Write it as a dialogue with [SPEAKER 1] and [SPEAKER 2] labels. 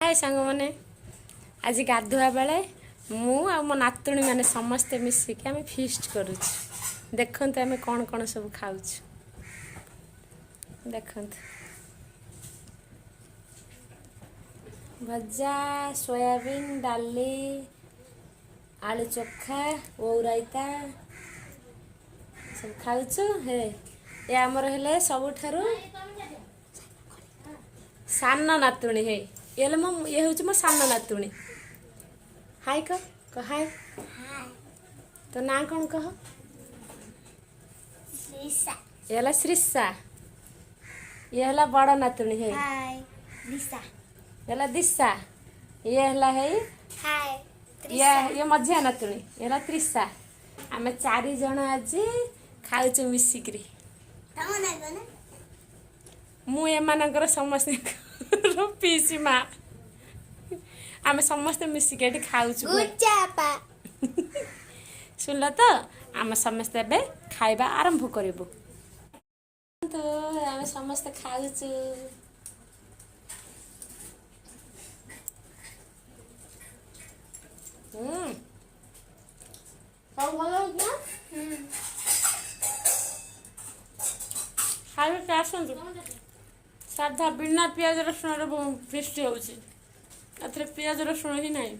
[SPEAKER 1] हाय सांग मैंने आज गाधुआ बेले मु आ मो नातुणी मैंने समस्ते मिसिक आम फिस्ट करुच देखते आम कौन कौन सब खाऊ देखते भजा सोयाबीन डाली आलू चोखा ओराइता सब खाऊ हे ये आमर हेले सबुठारु सान नातुणी हे ये मो ये हूँ मो सान नातुणी हाय कह हाय तो ना कौन कह ये श्रीषा ये है बड़ नातुणी है ये दिशा ये है ये मझिया नातुणी ये त्रिषा आम 4 जन आज खाऊ मिसिक मु एमानकर समस्त पीसी माँ आम समस्ते मिसिक खाऊ सुनल तो आम समस्ते ए खाइबा आरंभ करूँ तो आम समस्ते खाऊ सब भल खाइबे आसतु साधा बिना पियाज रसुण फिस्ट हो पियाज रसुण ही नहीं।